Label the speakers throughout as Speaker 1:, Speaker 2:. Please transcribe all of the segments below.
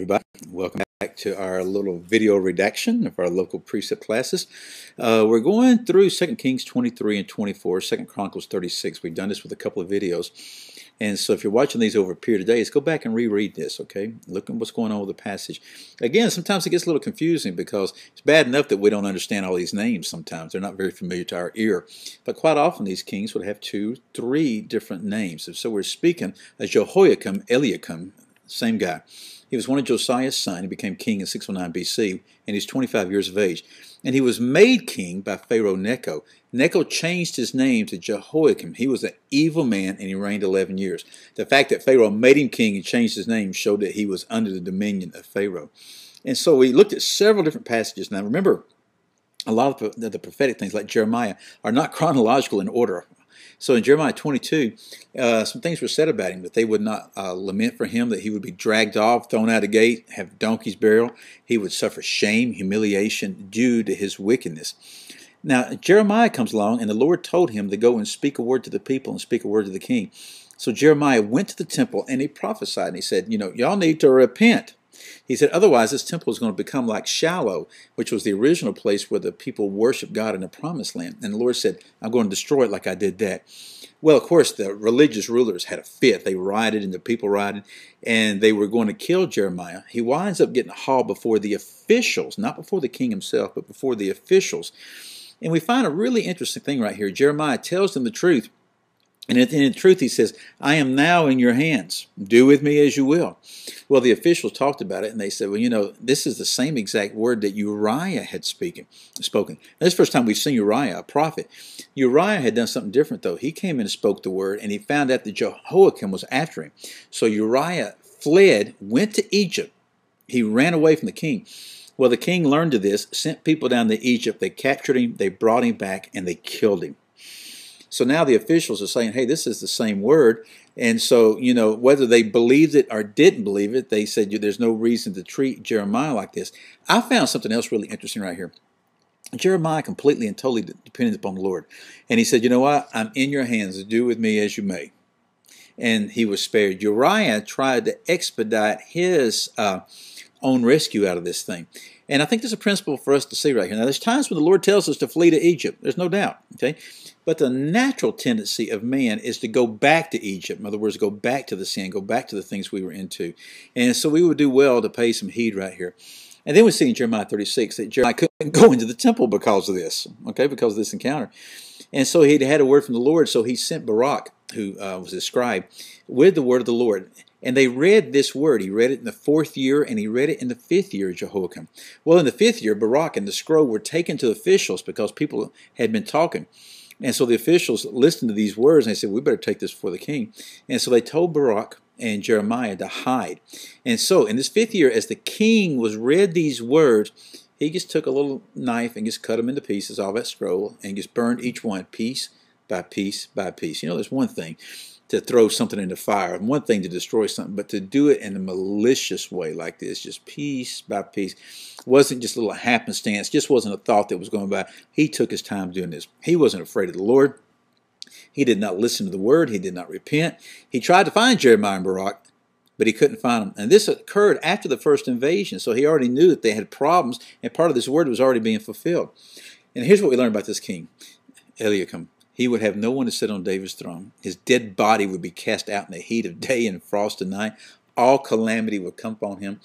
Speaker 1: Everybody, welcome back to our little video redaction of our local precept classes. We're going through 2 Kings 23 and 24, 2 Chronicles 36. We've done this with a couple of videos. And so if you're watching these over a period of days, go back and reread this, okay? Look at what's going on with the passage. Again, sometimes it gets a little confusing because it's bad enough that we don't understand all these names sometimes. They're not very familiar to our ear. But quite often these kings would have 2, 3 different names. And so we're speaking of Jehoiakim, Eliakim, same guy. He was one of Josiah's sons. He became king in 609 BC, and he's 25 years of age. And he was made king by Pharaoh Necho. Necho changed his name to Jehoiakim. He was an evil man, and he reigned 11 years. The fact that Pharaoh made him king and changed his name showed that he was under the dominion of Pharaoh. And so we looked at several different passages. Now remember, a lot of the prophetic things like Jeremiah are not chronological in order. So in Jeremiah 22, some things were said about him, that they would not lament for him, that he would be dragged off, thrown out of the gate, have donkey's burial. He would suffer shame, humiliation due to his wickedness. Now Jeremiah comes along, and the Lord told him to go and speak a word to the people and speak a word to the king. So Jeremiah went to the temple and he prophesied, and he said, y'all need to repent. He said, otherwise this temple is going to become like Shiloh, which was the original place where the people worship God in the promised land. And the Lord said, I'm going to destroy it like I did that. Well, of course, the religious rulers had a fit. They rioted and the people rioted, and they were going to kill Jeremiah. He winds up getting hauled before the officials, not before the king himself, but before the officials. And we find a really interesting thing right here. Jeremiah tells them the truth. And in truth, he says, I am now in your hands. Do with me as you will. Well, the officials talked about it, and they said, well, this is the same exact word that Uriah had spoken. Now, this is the first time we've seen Uriah, a prophet. Uriah had done something different, though. He came in and spoke the word, and he found out that Jehoiakim was after him. So Uriah fled, went to Egypt. He ran away from the king. Well, the king learned of this, sent people down to Egypt. They captured him, they brought him back, and they killed him. So now the officials are saying, hey, this is the same word. And so, whether they believed it or didn't believe it, they said there's no reason to treat Jeremiah like this. I found something else really interesting right here. Jeremiah completely and totally depended upon the Lord. And he said, you know what? I'm in your hands. Do with me as you may. And he was spared. Uriah tried to expedite his own rescue out of this thing. And I think there's a principle for us to see right here. Now, there's times when the Lord tells us to flee to Egypt. There's no doubt. Okay. But the natural tendency of man is to go back to Egypt. In other words, go back to the sin, go back to the things we were into. And so we would do well to pay some heed right here. And then we see in Jeremiah 36 that Jeremiah couldn't go into the temple because of this, okay, because of this encounter. And so he had a word from the Lord, so he sent Barak, who was his scribe, with the word of the Lord. And they read this word. He read it in the 4th year, and he read it in the 5th year of Jehoiakim. Well, in the 5th year, Barak and the scroll were taken to officials because people had been talking. And so the officials listened to these words, and they said, we better take this before the king. And so they told Barak and Jeremiah to hide. And so in this 5th year, as the king was read these words, he just took a little knife and just cut them into pieces, all that scroll, and just burned each one piece by piece by piece. There's one thing to throw something in the fire, and one thing to destroy something, but to do it in a malicious way like this, just piece by piece, wasn't just a little happenstance, just wasn't a thought that was going by. He took his time doing this. He wasn't afraid of the Lord. He did not listen to the word. He did not repent. He tried to find Jeremiah and Barak, but he couldn't find them. And this occurred after the first invasion, so he already knew that they had problems, and part of this word was already being fulfilled. And here's what we learn about this king, Eliakim. He would have no one to sit on David's throne. His dead body would be cast out in the heat of day and frost of night. All calamity would come upon him,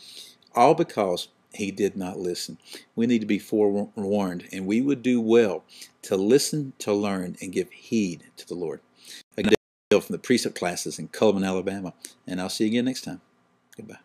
Speaker 1: all because he did not listen. We need to be forewarned, and we would do well to listen, to learn, and give heed to the Lord. Again, from the Precept classes in Cullman, Alabama, and I'll see you again next time. Goodbye.